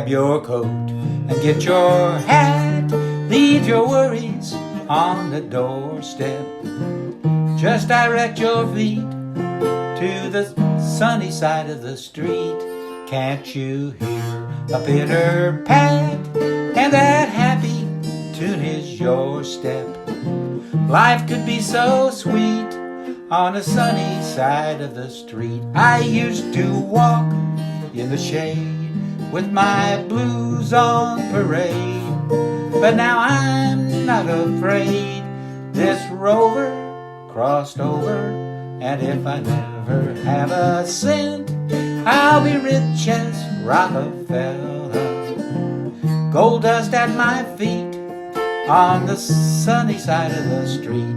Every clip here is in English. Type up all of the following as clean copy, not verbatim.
grab your coat and get your hat. Leave your worries on the doorstep. Just direct your feet to the sunny side of the street. Can't you hear a pitter pat? And that happy tune is your step. Life could be so sweet on the sunny side of the street. I used to walk in the shade with my blues on parade, but now I'm not afraid. This rover crossed over, and if I never have a cent, I'll be rich as Rockefeller. Gold dust at my feet on the sunny side of the street.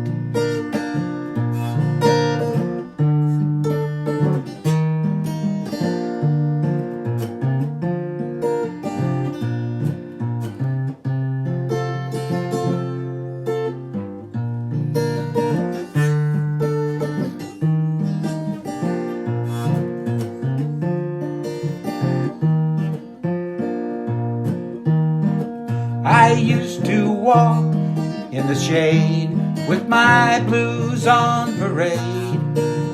I used to walk in the shade with my blues on parade,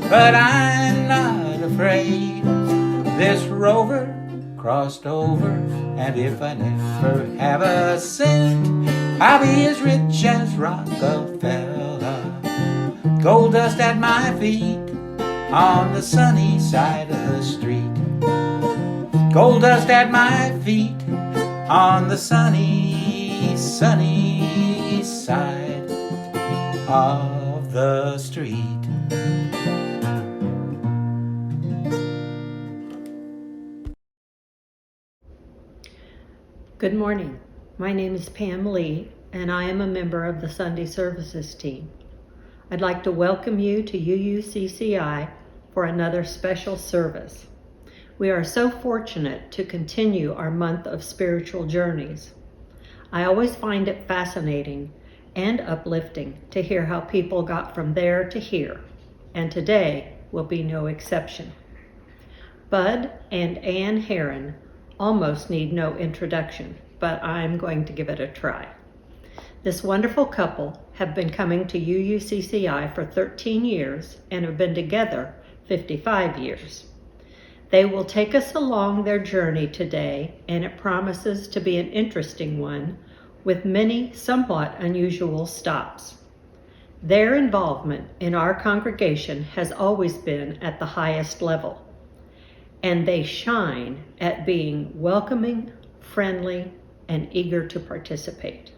but I'm not afraid. This rover crossed over, and if I never have a cent, I'll be as rich as Rockefeller. Gold dust at my feet on the sunny side of the street. Gold dust at my feet on the sunny side of the street. Good morning. My name is Pam Lee, and I am a member of the Sunday Services team. I'd like to welcome you to UUCCI for another special service. We are so fortunate to continue our month of spiritual journeys. I always find it fascinating and uplifting to hear how people got from there to here, and today will be no exception. Bud and Ann Herron almost need no introduction, but I'm going to give it a try. This wonderful couple have been coming to UUCCI for 13 years and have been together 55 years. They will take us along their journey today, and it promises to be an interesting one with many somewhat unusual stops. Their involvement in our congregation has always been at the highest level, and they shine at being welcoming, friendly, and eager to participate.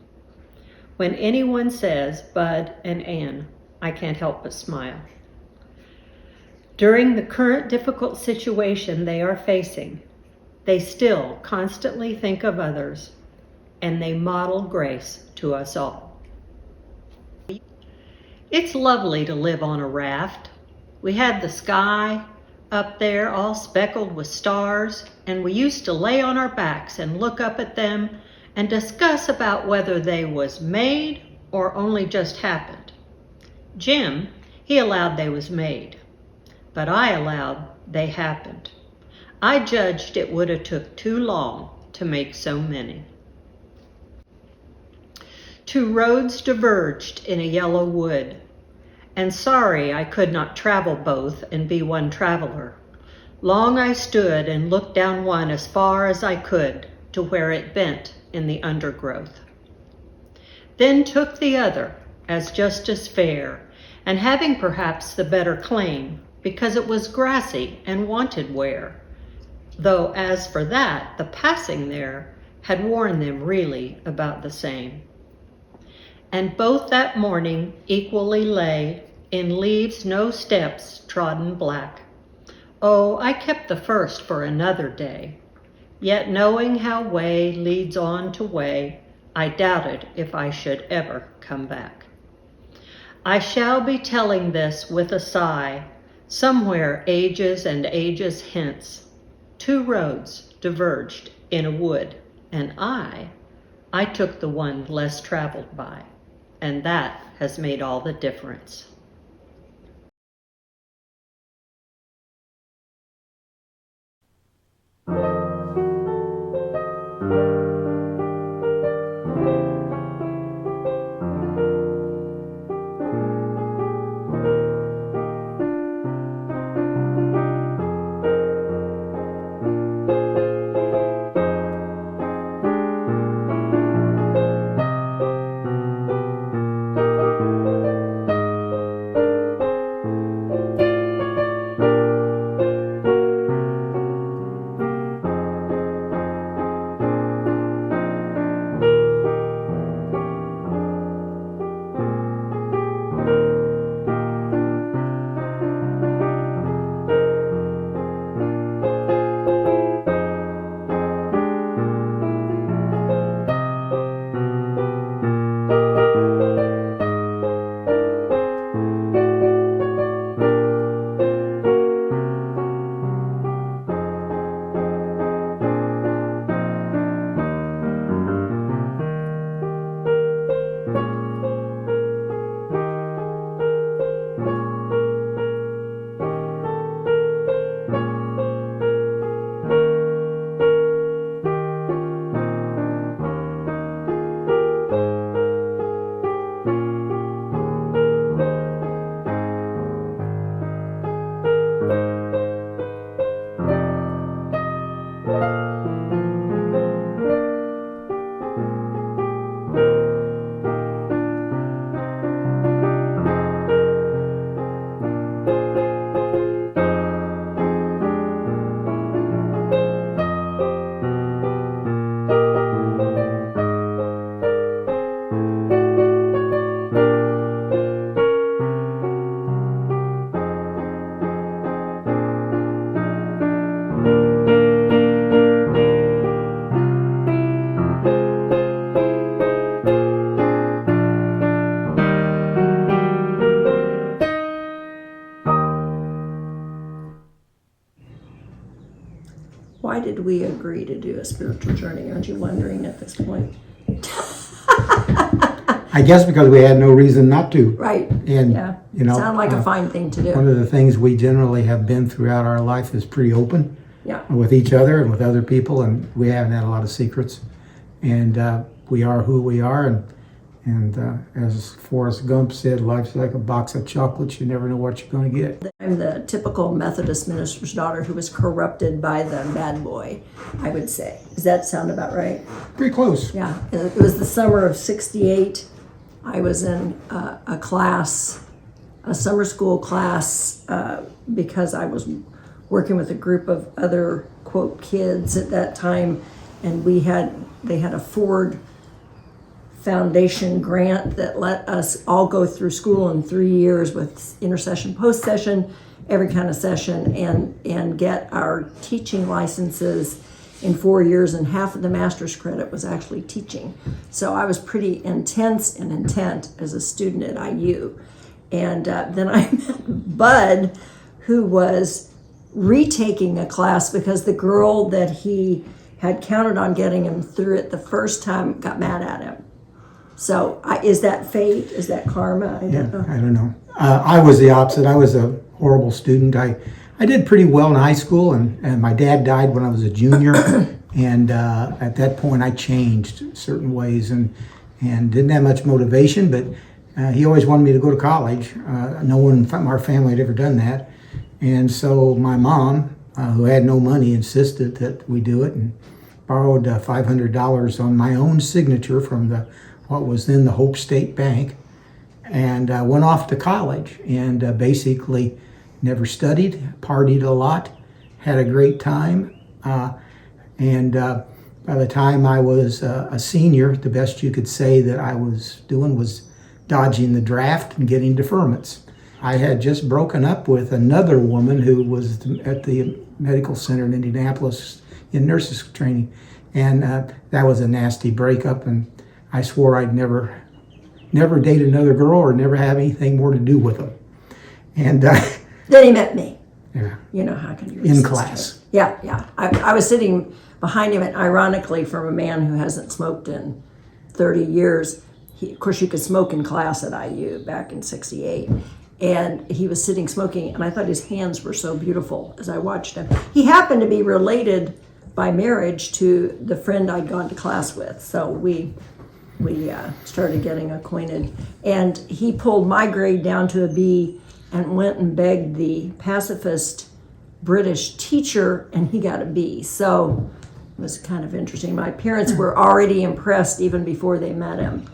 When anyone says Bud and Ann, I can't help but smile. During the current difficult situation they are facing, they still constantly think of others, and they model grace to us all. It's lovely to live on a raft. We had the sky up there all speckled with stars, and we used to lay on our backs and look up at them and discuss about whether they was made or only just happened. Jim, he allowed they was made, but I allowed they happened. I judged it would have took too long to make so many. Two roads diverged in a yellow wood, and sorry I could not travel both and be one traveler. Long I stood and looked down one as far as I could to where it bent in the undergrowth. Then took the other as just as fair, and having perhaps the better claim, because it was grassy and wanted wear, though as for that, the passing there had worn them really about the same. And both that morning equally lay in leaves no steps trodden black. Oh, I kept the first for another day, yet knowing how way leads on to way, I doubted if I should ever come back. I shall be telling this with a sigh, somewhere ages and ages hence. Two roads diverged in a wood, and I took the one less traveled by, and that has made all the difference. did we agree to do a spiritual journey? Aren't you wondering at this point? I guess because we had no reason not to. Right. And, Yeah. you know, Sound like a fine thing to do. One of the things we generally have been throughout our life is pretty open. Yeah. With each other and with other people, and we haven't had a lot of secrets. And we are who we are, and as Forrest Gump said, life's like a box of chocolates. You never know what you're going to get. I'm the typical Methodist minister's daughter who was corrupted by the bad boy, I would say. Does that sound about right? Pretty close. Yeah. It was the summer of '68. I was in a class, a summer school class, because I was working with a group of other, quote, kids at that time, and they had a Ford Foundation grant that let us all go through school in 3 years with intercession, post-session, every kind of session, and get our teaching licenses in 4 years, and half of the master's credit was actually teaching. So I was pretty intense and intent as a student at IU. And then I met Bud, who was retaking a class because the girl that he had counted on getting him through it the first time got mad at him. So is that fate? Is that karma? I don't know. I was the opposite. I was a horrible student. I did pretty well in high school, and my dad died when I was a junior. And at that point, I changed certain ways and didn't have much motivation, but he always wanted me to go to college. No one in our family had ever done that. And so my mom, who had no money, insisted that we do it, and borrowed $500 on my own signature from what was then the Hope State Bank, and went off to college, and basically never studied, partied a lot, had a great time, and by the time I was a senior, the best you could say that I was doing was dodging the draft and getting deferments. I had just broken up with another woman who was at the medical center in Indianapolis in nurses training, and that was a nasty breakup, and I swore I'd never date another girl or never have anything more to do with them. And Then he met me. yeah, You know, how can you in resist class. it? Yeah. I was sitting behind him, and ironically, from a man who hasn't smoked in 30 years, of course, you could smoke in class at IU back in '68. And he was sitting smoking, and I thought his hands were so beautiful as I watched him. He happened to be related by marriage to the friend I'd gone to class with. So we started getting acquainted. And he pulled my grade down to a B and went and begged the pacifist British teacher, and he got a B. So it was kind of interesting. My parents were already impressed even before they met him.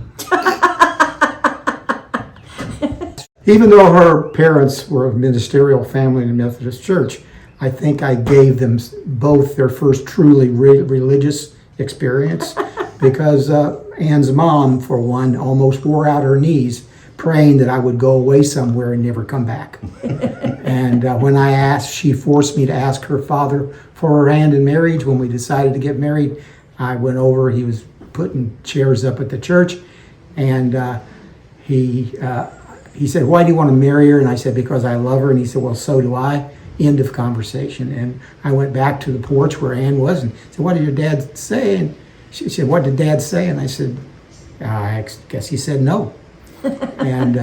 Even though her parents were a ministerial family in the Methodist Church, I think I gave them both their first truly religious experience, because Anne's mom, for one, almost wore out her knees praying that I would go away somewhere and never come back. And when I asked, she forced me to ask her father for her hand in marriage. When we decided to get married, I went over, he was putting chairs up at the church, and he said, "Why do you want to marry her?" And I said, "Because I love her." And he said, "Well, so do I." End of conversation. And I went back to the porch where Anne was and said, "What did your dad say?" And she said, "What did Dad say?" And I said, "I guess he said no." And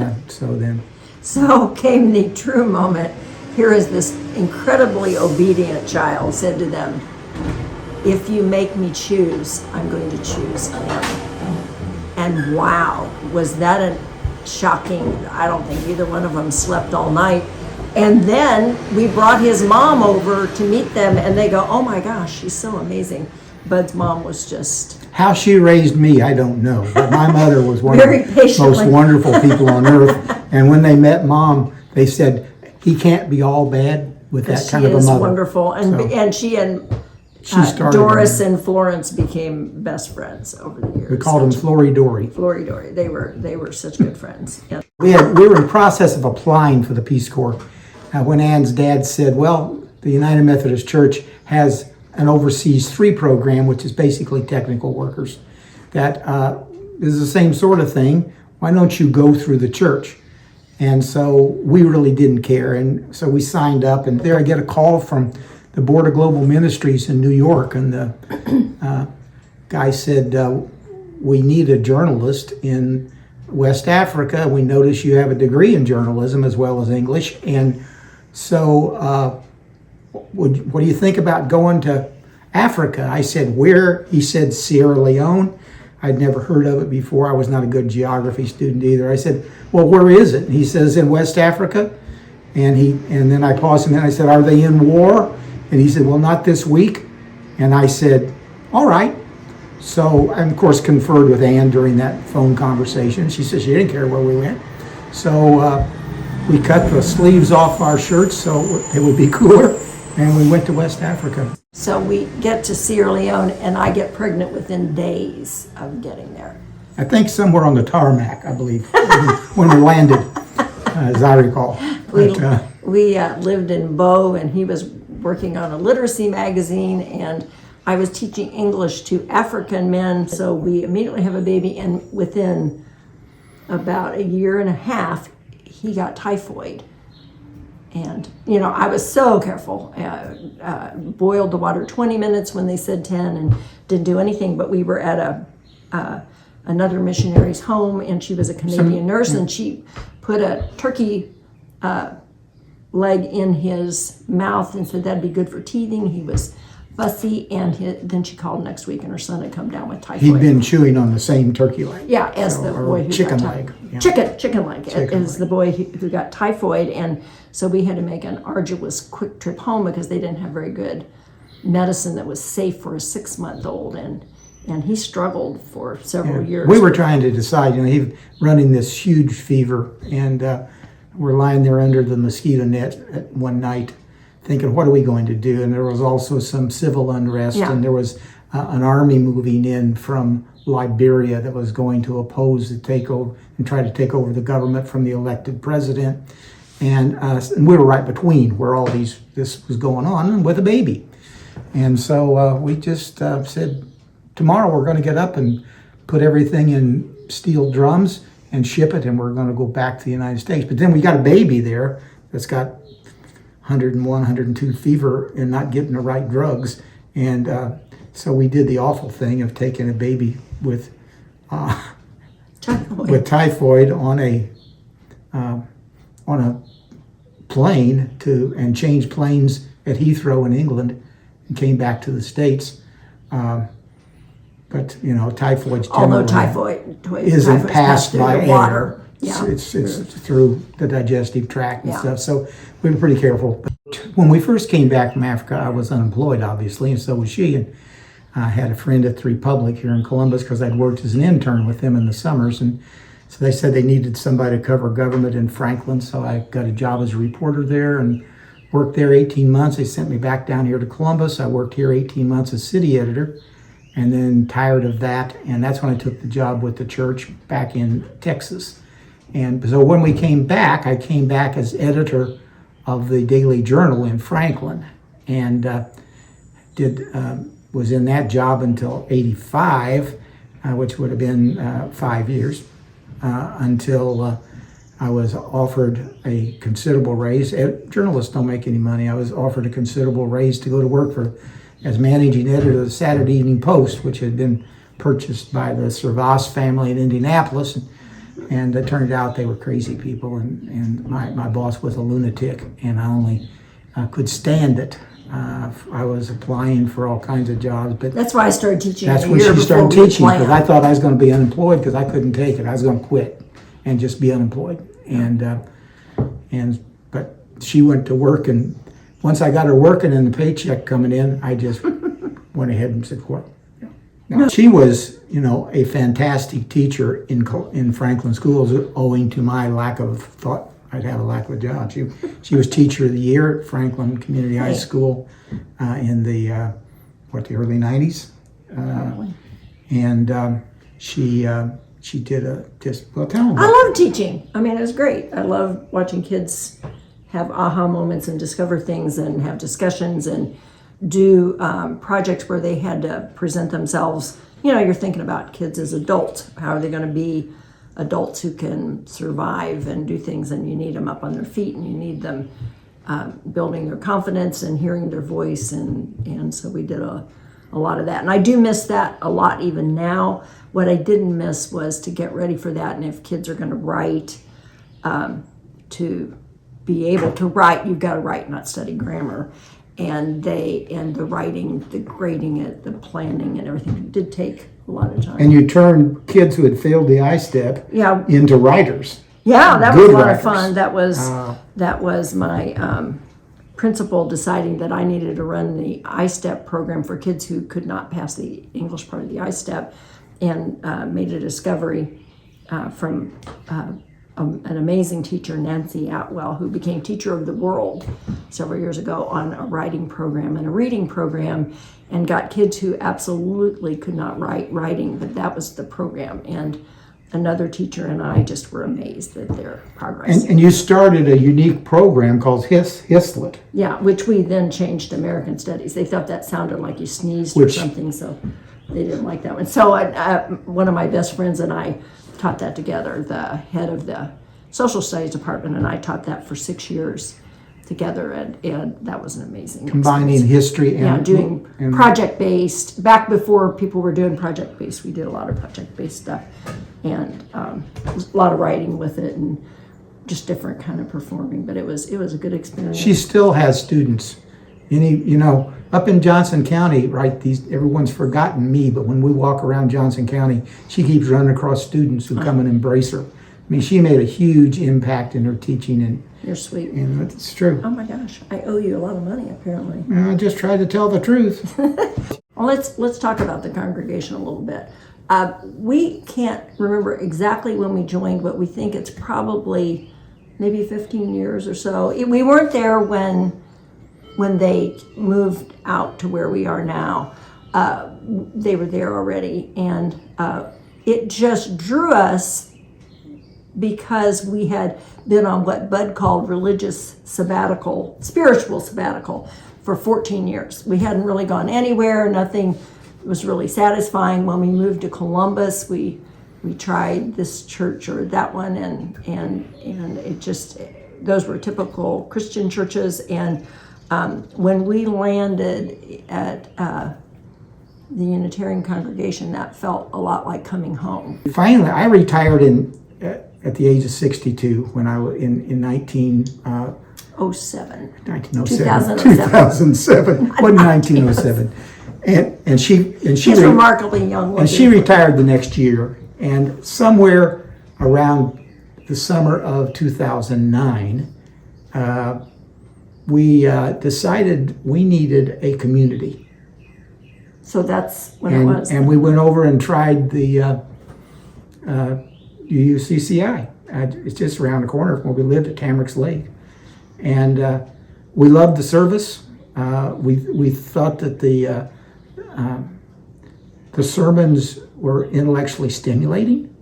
So came the true moment. Here is this incredibly obedient child said to them, "If you make me choose, I'm going to choose him." And wow, was that a shocking. I don't think either one of them slept all night. And then we brought his mom over to meet them, and they go, "Oh my gosh, she's so amazing." Bud's mom was just... How she raised me, I don't know. But my mother was one of Very the patiently. most wonderful people on earth. And when they met Mom, they said, "He can't be all bad with that kind of a mother." She is wonderful. And she and She started Doris them. and Florence became best friends over the years. We called him Flory Dory. Flory Dory. They were such good friends. Yeah. We were in the process of applying for the Peace Corps when Ann's dad said, "Well, the United Methodist Church has an Overseas 3 program, which is basically technical workers. That is the same sort of thing. Why don't you go through the church?" And so we really didn't care. And so we signed up, and there I get a call from the Board of Global Ministries in New York, and the guy said, we need a journalist in West Africa. We notice you have a degree in journalism as well as English, and so what do you think about going to Africa? I said, where? He said, Sierra Leone. I'd never heard of it before. I was not a good geography student either. I said, well, where is it? And he says, in West Africa. And then I paused him and I said, are they in war? And he said, well, not this week. And I said, all right. So I, of course, conferred with Ann during that phone conversation. She said she didn't care where we went. So we cut the sleeves off our shirts so it would be cooler. And we went to West Africa. So we get to Sierra Leone, and I get pregnant within days of getting there. I think somewhere on the tarmac, I believe, when we landed, as I recall. We lived in Bo, and he was working on a literacy magazine, and I was teaching English to African men. So we immediately have a baby, and within about a year and a half, he got typhoid. And, I was so careful. Boiled the water 20 minutes when they said 10 and didn't do anything. But we were at another missionary's home, and she was a Canadian nurse, and she put a turkey leg in his mouth and said that'd be good for teething. He was fussy, and then she called next week, and her son had come down with typhoid. He'd been chewing on the same turkey leg. Yeah, as the boy who chicken got leg. Yeah. Chicken leg is the boy who got typhoid, and so we had to make an arduous quick trip home because they didn't have very good medicine that was safe for a 6-month-old, and he struggled for several years. We were trying to decide, he's running this huge fever, and we're lying there under the mosquito net one night thinking, what are we going to do? And there was also some civil unrest, and there was an army moving in from Liberia that was going to oppose the takeover and try to take over the government from the elected president. And we were right between where all this was going on, and with a baby. And so we just said, tomorrow we're going to get up and put everything in steel drums and ship it, and we're going to go back to the United States. But then we got a baby there that's got 101, 102 fever and not getting the right drugs. And so we did the awful thing of taking a baby with typhoid on a plane and changed planes at Heathrow in England and came back to the States. But typhoid's although typhoid isn't passed by air. Water. Yeah. It's through the digestive tract and stuff. So we were pretty careful. But when we first came back from Africa, I was unemployed, obviously, and so was she. And I had a friend at the Republic here in Columbus because I'd worked as an intern with them in the summers. And so they said they needed somebody to cover government in Franklin. So I got a job as a reporter there and worked there 18 months. They sent me back down here to Columbus. I worked here 18 months as city editor, and then tired of that. And that's when I took the job with the church back in Texas. And so when we came back, I came back as editor of the Daily Journal in Franklin, and was in that job until '85, which would have been 5 years, until I was offered a considerable raise. Journalists don't make any money. I was offered a considerable raise to go to work as managing editor of the Saturday Evening Post, which had been purchased by the Servas family in Indianapolis. And it turned out they were crazy people, and my boss was a lunatic, and I only could stand it. I was applying for all kinds of jobs, but that's why I started teaching. That's when she started teaching, because I thought I was going to be unemployed because I couldn't take it. I was going to quit and just be unemployed. But she went to work, and once I got her working and the paycheck coming in, I just went ahead and said, "What?" No. She was, a fantastic teacher in Franklin schools, owing to my lack of thought I'd have a lack of a job. She was teacher of the year at Franklin Community High School in the early 90s, and she did tell them. I love teaching. I mean, it was great. I love watching kids have aha moments and discover things and have discussions and do projects where they had to present themselves. You're thinking about kids as adults. How are they going to be adults who can survive and do things, and you need them up on their feet, and you need them building their confidence and hearing their voice, and so we did a lot of that. And I do miss that a lot even now. What I didn't miss was to get ready for that, and if kids are going to write, to be able to write, you've got to write, not study grammar. And the writing, the grading it, the planning and everything did take a lot of time. And you turned kids who had failed the I-STEP into writers. Yeah, that Good was a lot writers. of fun. That was my principal deciding that I needed to run the I-STEP program for kids who could not pass the English part of the I-STEP, and made a discovery from an amazing teacher, Nancy Atwell, who became Teacher of the World several years ago, on a writing program and a reading program, and got kids who absolutely could not write writing, but that was the program. And another teacher and I just were amazed at their progress. And you started a unique program called HISLET. Yeah, which we then changed to American Studies. They thought that sounded like you sneezed or something, so they didn't like that one. So one of my best friends and I taught that together. The head of the social studies department and I taught that for 6 years together, and that was an amazing combining experience. history and doing project-based. Back before people were doing project-based, we did a lot of project-based stuff, and a lot of writing with it, and just different kind of performing. But it was a good experience. She still has students. Up in Johnson County, right? Everyone's forgotten me, but when we walk around Johnson County, she keeps running across students who come and embrace her. I mean, she made a huge impact in her teaching, and You're sweet. and it's true. Oh my gosh, I owe you a lot of money apparently. I just tried to tell the truth. Well, let's talk about the congregation a little bit. We can't remember exactly when we joined, but we think it's probably maybe 15 years or so. We weren't there when they moved out to where we are now. They were there already, and it just drew us because we had been on what Bud called spiritual sabbatical for 14 years. We hadn't really gone anywhere. Nothing was really satisfying. When we moved to Columbus, we tried this church or that one, and it just, those were typical Christian churches. And when we landed at the Unitarian congregation, that felt a lot like coming home. Finally, I retired at the age of 62 when I was in 2007. 2007. Wasn't 1907. And she She's remarkably young. And she retired the next year. And somewhere around the summer of 2009, we decided we needed a community. So that's when it was. And we went over and tried the UUCCI. It's just around the corner from where we lived at Tamarack's Lake. And we loved the service. We thought that the sermons were intellectually stimulating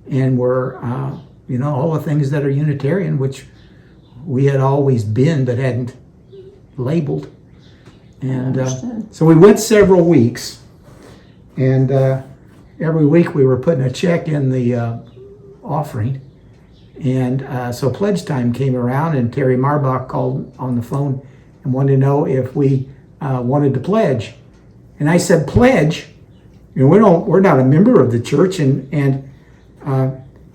and were, all the things that are Unitarian, which we had always been but hadn't labeled. And so we went several weeks, and every week we were putting a check in the offering. And so pledge time came around, and Terry Marbach called on the phone and wanted to know if we wanted to pledge. And I said, pledge? We're not a member of the church, and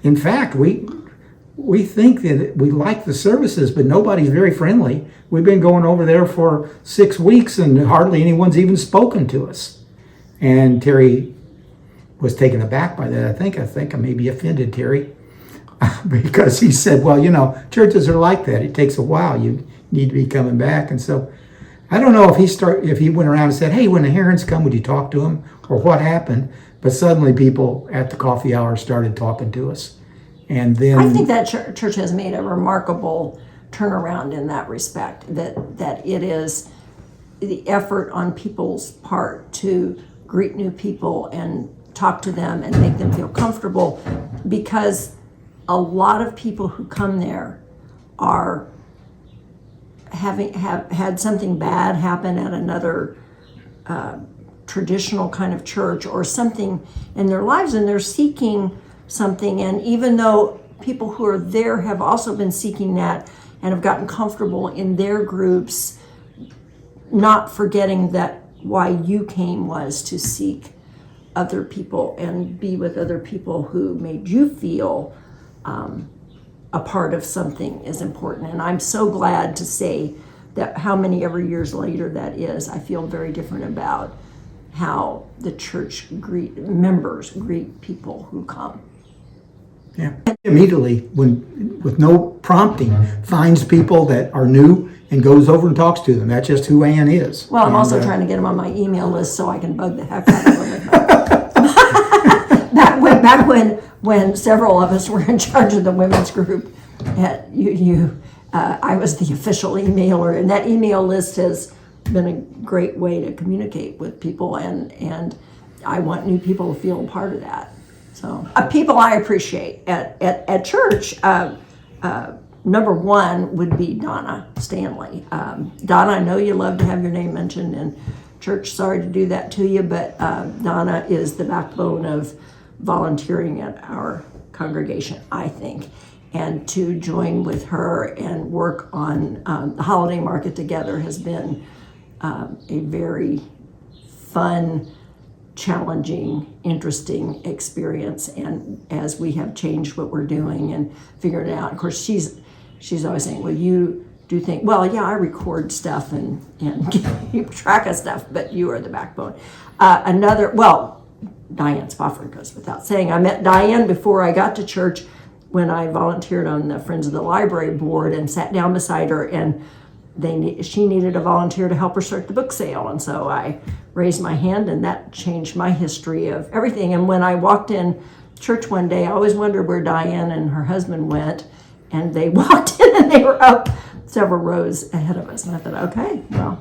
in fact, we think that we like the services, but nobody's very friendly. We've been going over there for 6 weeks, and hardly anyone's even spoken to us. And Terry was taken aback by that. I think I maybe offended Terry because he said, well, churches are like that. It takes a while. You need to be coming back. And so I don't know if he went around and said, hey, when the Herrons come, would you talk to them, or what happened? But suddenly people at the coffee hour started talking to us. And then I think that church has made a remarkable turnaround in that respect, that it is the effort on people's part to greet new people and talk to them and make them feel comfortable, because a lot of people who come there are have had something bad happen at another traditional kind of church or something in their lives, and they're seeking something. And even though people who are there have also been seeking that, and have gotten comfortable in their groups, not forgetting that why you came was to seek other people and be with other people who made you feel a part of something is important. And I'm so glad to say that how many ever years later that is, I feel very different about how the church members greet people who come. Yeah. Immediately, when with no prompting, finds people that are new and goes over and talks to them. That's just who Ann is. Well, I'm also trying to get them on my email list so I can bug the heck out of them. Back when several of us were in charge of the women's group, I was the official emailer, and that email list has been a great way to communicate with people, and I want new people to feel a part of that. So, people I appreciate at church, number one would be Donna Stanley. Donna, I know you love to have your name mentioned in church. Sorry to do that to you, but Donna is the backbone of volunteering at our congregation, I think. And to join with her and work on the holiday market together has been a very fun, challenging, interesting experience. And as we have changed what we're doing and figured it out, of course, she's always saying, well, you do think, well, yeah, I record stuff and keep track of stuff, but you are the backbone. Diane Spofford goes without saying. I met Diane before I got to church when I volunteered on the Friends of the Library board and sat down beside her, and she needed a volunteer to help her start the book sale. And so I raised my hand, and that changed my history of everything. And when I walked in church one day, I always wondered where Diane and her husband went, and they walked in and they were up several rows ahead of us. And I thought, okay, well,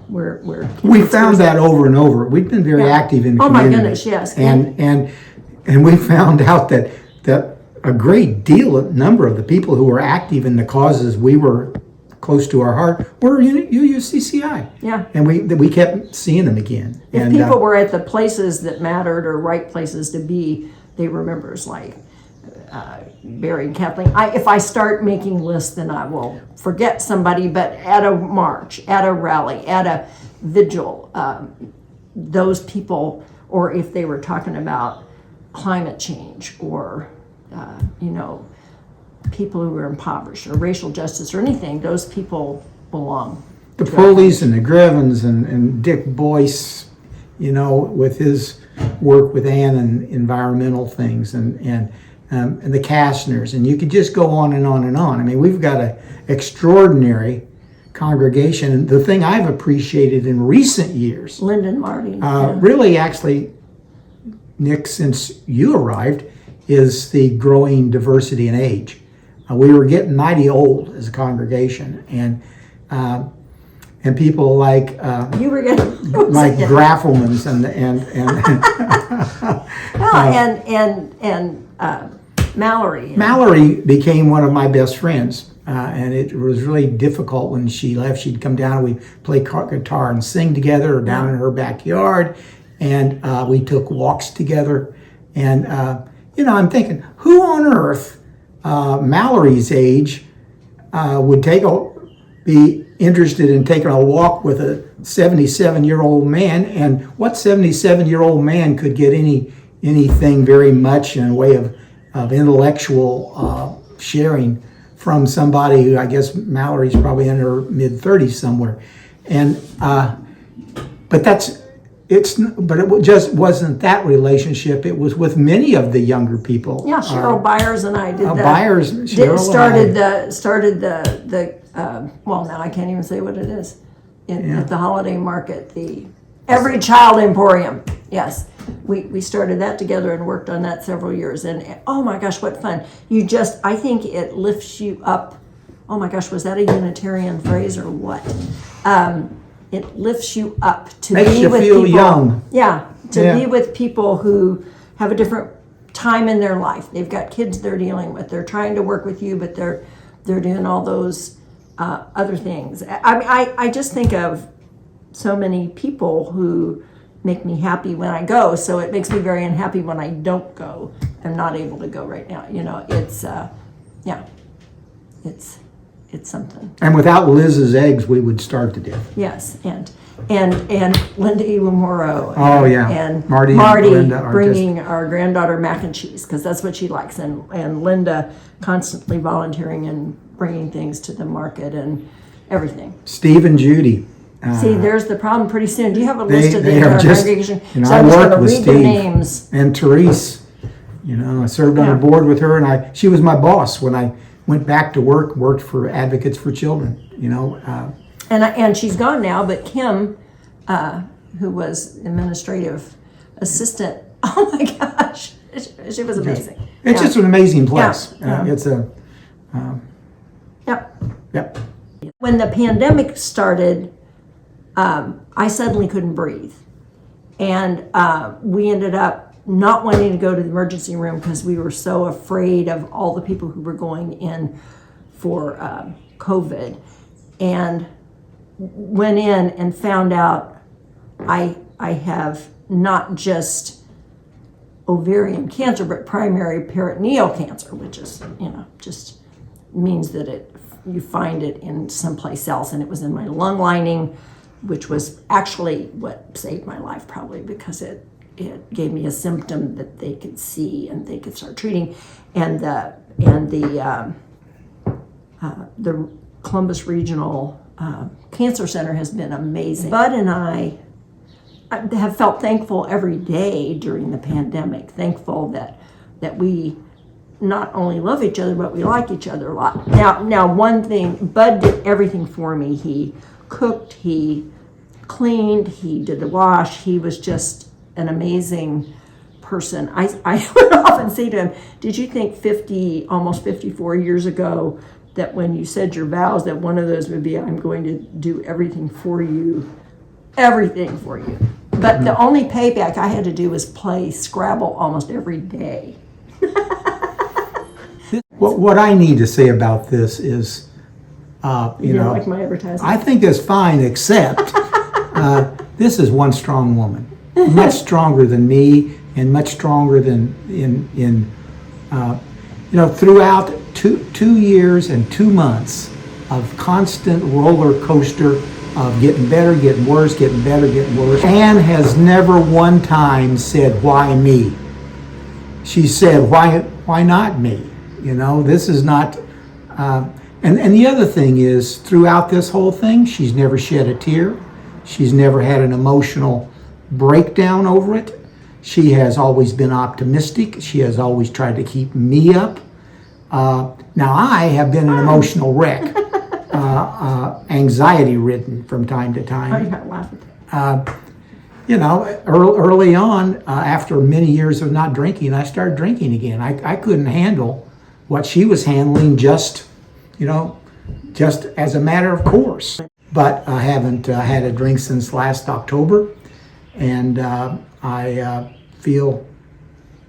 we found that over and over. We've been very active in the community. Oh my goodness, yes. And we found out that a great number of the people who were active in the causes we were close to our heart were UUCCI. Yeah. And we kept seeing them again. If people were at the places that mattered or right places to be, they were members like Barry and Kathleen. If I start making lists, then I will forget somebody, but at a march, at a rally, at a vigil, those people, or if they were talking about climate change or people who were impoverished or racial justice or anything, those people belong. The Pulleys and the Grevens and Dick Boyce, with his work with Ann and environmental things and the Kastners, and you could just go on and on and on. I mean, we've got an extraordinary congregation. And the thing I've appreciated in recent years, Lyndon Marty, really actually, Nick, since you arrived, is the growing diversity in age. We were getting mighty old as a congregation, and people like you were getting like Graffelmans and Mallory. Mallory became one of my best friends, and it was really difficult when she left. She'd come down and we'd play guitar and sing together down in her backyard, and we took walks together. And I'm thinking, who on earth Mallory's age would be interested in taking a walk with a 77-year-old man, and what 77-year-old man could get anything very much in a way of intellectual sharing from somebody who, I guess Mallory's probably in her mid-30s somewhere. And but it just wasn't that relationship. It was with many of the younger people. Yeah, Cheryl Byers and I did that. Started the well, now I can't even say what it is. At the holiday market, the Every Child Emporium. Yes, we started that together and worked on that several years. And oh my gosh, what fun! I think it lifts you up. Oh my gosh, was that a Unitarian phrase or what? It lifts you up to makes be you with feel people. Young. Yeah, be with people who have a different time in their life. They've got kids they're dealing with. They're trying to work with you, but they're doing all those other things. I just think of so many people who make me happy when I go. So it makes me very unhappy when I don't go. I'm not able to go right now. it's something. And without Liz's eggs, we would starve to death. Yes, and Linda Iwamoro. Oh, yeah. And Marty Marty and Linda are bringing our granddaughter mac and cheese, because that's what she likes. And Linda constantly volunteering and bringing things to the market and everything. Steve and Judy. See, there's the problem pretty soon. Do you have a list of the They are entire just, congregation? you know, So I I'm just worked gonna with read their Steve names. and Therese. You know, I served on Yeah. the board with her, and she was my boss when I went back to work, worked for Advocates for Children, you know. And she's gone now, but Kim, who was administrative assistant, oh my gosh, she was amazing. It's just an amazing place. Yeah. It's a, Yep. yep. When the pandemic started, I suddenly couldn't breathe. And we ended up not wanting to go to the emergency room because we were so afraid of all the people who were going in for COVID. And went in and found out I have not just ovarian cancer, but primary peritoneal cancer, which is, just means that you find it in someplace else. And it was in my lung lining, which was actually what saved my life, probably because it gave me a symptom that they could see and they could start treating. And the Columbus Regional Cancer Center has been amazing. Bud and I have felt thankful every day during the pandemic, thankful that we not only love each other, but we like each other a lot. Now one thing, Bud did everything for me. He cooked, he cleaned, he did the wash. He was just an amazing person. I would often say to him, did you think almost 54 years ago that when you said your vows that one of those would be, I'm going to do everything for you. But the only payback I had to do was play Scrabble almost every day. What I need to say about this is, You know, like my advertising. I think it's fine, except this is one strong woman, much stronger than me, and much stronger than throughout 2 years and 2 months of constant roller coaster of getting better, getting worse, getting better, getting worse. Anne has never one time said, why me? She said, why not me? This is not, and the other thing is, throughout this whole thing, she's never shed a tear. She's never had an emotional breakdown over it. She has always been optimistic. She has always tried to keep me up. Now I have been an emotional wreck, anxiety-ridden from time to time. Early on, after many years of not drinking, I started drinking again. I couldn't handle what she was handling just as a matter of course. But I haven't had a drink since last October, and I feel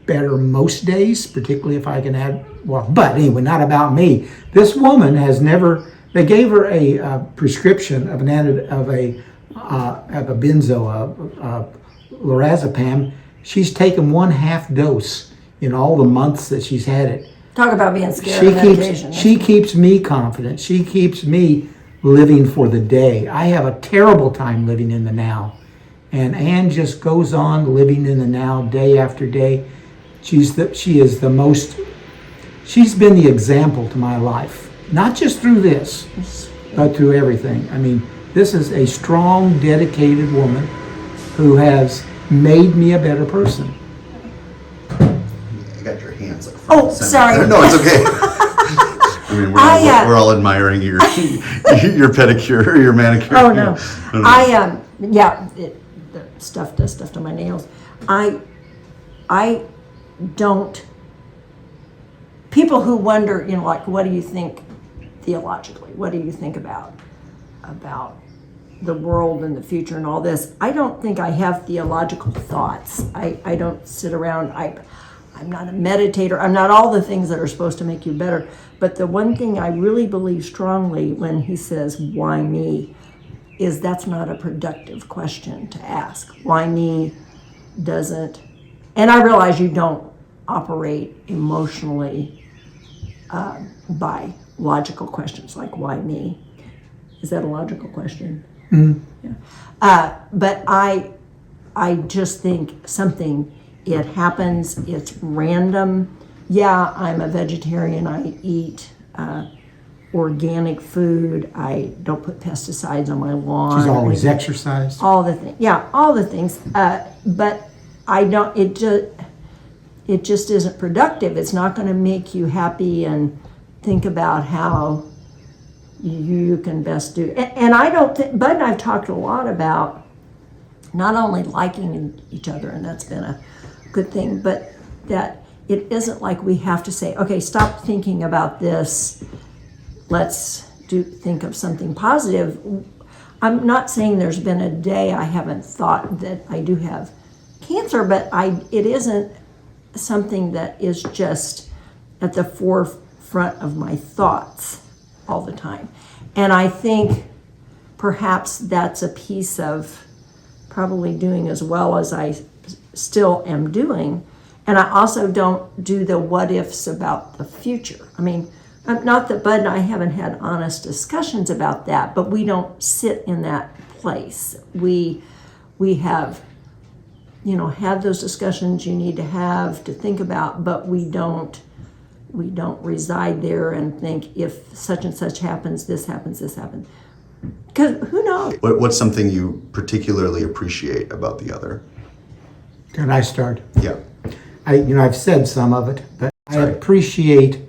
better most days, particularly if I can add, but anyway, not about me. This woman has never, they gave her a prescription of a benzo, lorazepam. She's taken 1/2 dose in all the months that she's had it. Talk about being scared of medication. She keeps me confident. She keeps me living for the day. I have a terrible time living in the now. And Anne just goes on living in the now day after day. She's been the example to my life. Not just through this, but through everything. I mean, this is a strong, dedicated woman who has made me a better person. You got your hands up front. Oh, sorry. No, it's okay. I mean, we're all admiring your pedicure, your manicure. Oh no, the stuff does stuff to my nails. I don't. People who wonder, like, what do you think theologically? What do you think about the world and the future and all this? I don't think I have theological thoughts. I don't sit around. I'm not a meditator. I'm not all the things that are supposed to make you better. But the one thing I really believe strongly when he says, why me, is that's not a productive question to ask. Why me doesn't, and I realize you don't operate emotionally by logical questions like, why me? Is that a logical question? Yeah. But I just think it happens, it's random. Yeah, I'm a vegetarian, I eat organic food, I don't put pesticides on my lawn. She's always exercised. All the things, yeah, all the things. But I don't, it just isn't productive. It's not gonna make you happy and think about how you can best do. And I don't think, Bud and I've talked a lot about not only liking each other, and that's been a good thing, but that it isn't like we have to say, okay, stop thinking about this, let's think of something positive. I'm not saying there's been a day I haven't thought that I do have cancer, but it isn't something that is just at the forefront of my thoughts all the time. And I think perhaps that's a piece of probably doing as well as I still am doing. And I also don't do the what ifs about the future. I mean, not that Bud and I haven't had honest discussions about that, but we don't sit in that place. We have, had those discussions you need to have to think about, but we don't reside there and think, if such and such happens, this happens, this happens. Because who knows? What's something you particularly appreciate about the other? Can I start? Yeah. I've said some of it, but I appreciate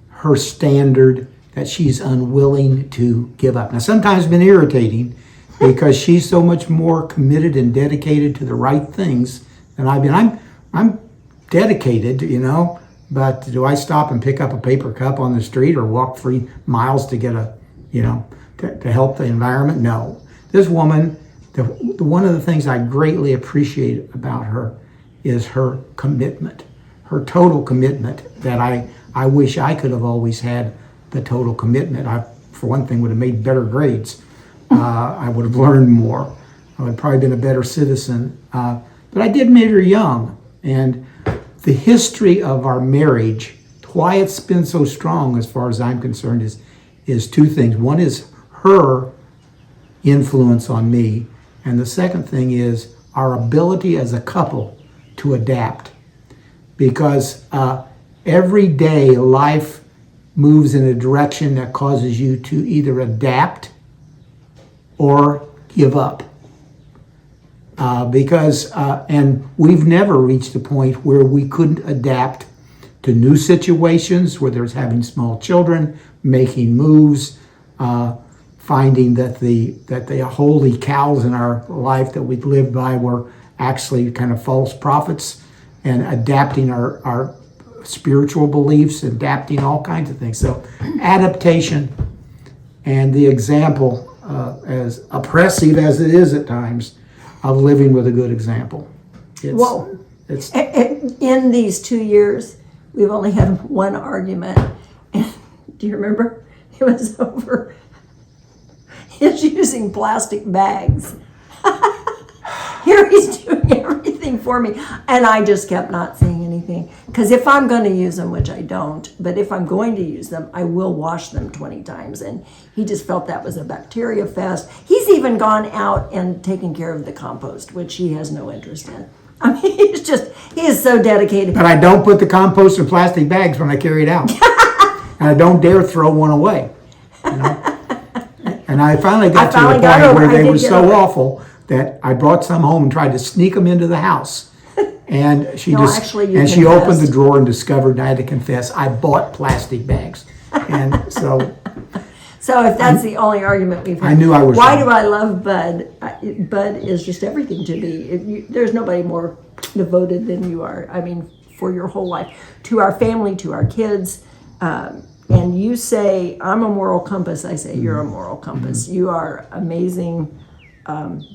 her standard that she's unwilling to give up. Now, sometimes it's been irritating because she's so much more committed and dedicated to the right things than I've been. I'm dedicated, but do I stop and pick up a paper cup on the street or walk 3 miles to get to help the environment? No. This woman, one of the things I greatly appreciate about her is her commitment, her total commitment that I wish I could have always had the total commitment. I, for one thing, would have made better grades. I would have learned more. I would have probably been a better citizen. But I did meet her young. And the history of our marriage, why it's been so strong as far as I'm concerned, is 2 things. One is her influence on me. And the second thing is our ability as a couple to adapt. Because every day life moves in a direction that causes you to either adapt or give up. And we've never reached a point where we couldn't adapt to new situations, whether it's having small children, making moves, finding that the holy cows in our life that we've lived by were actually kind of false prophets, and adapting our spiritual beliefs, adapting all kinds of things. So adaptation and the example, as oppressive as it is at times, of living with a good example. In these 2 years, we've only had one argument. And do you remember? It was over his using plastic bags. Here he's doing everything for me. And I just kept not saying anything. Because if I'm going to use them, which I don't, but if I'm going to use them, I will wash them 20 times. And he just felt that was a bacteria fest. He's even gone out and taken care of the compost, which he has no interest in. I mean, he is so dedicated. But I don't put the compost in plastic bags when I carry it out. And I don't dare throw one away. And I finally got to the point where they were so awful that I brought some home and tried to sneak them into the house. And she opened the drawer and discovered, and I had to confess, I bought plastic bags. And so if that's the only argument we've had, I knew I was why wrong. do I love Bud? Bud is just everything to me. There's nobody more devoted than you are. I mean, for your whole life, to our family, to our kids. And you say, I'm a moral compass. I say, you're a moral compass. Mm-hmm. You are an amazing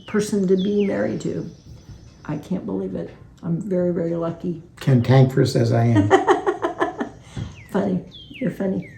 person to be married to. I can't believe it. I'm very, very lucky. Cantankerous as I am. Funny. You're funny.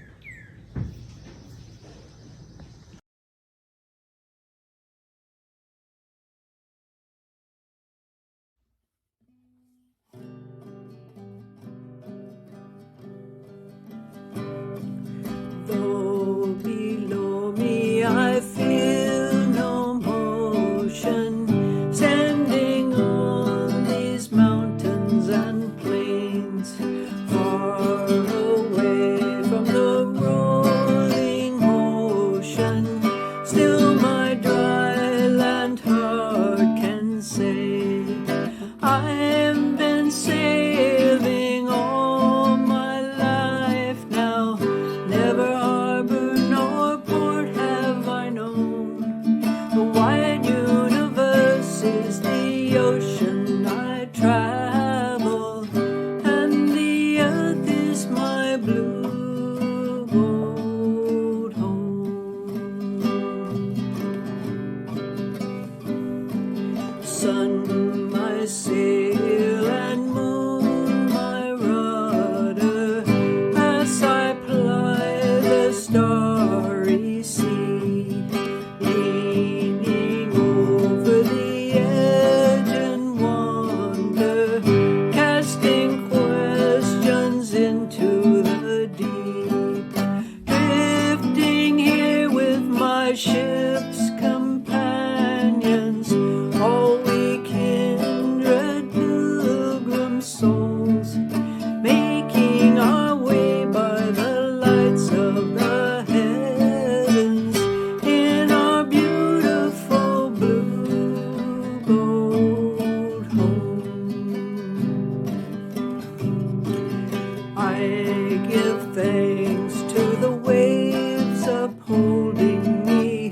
give thanks to the waves upholding me.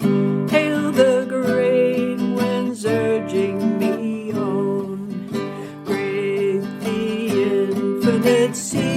Hail the great winds urging me on. Great the infinite sea.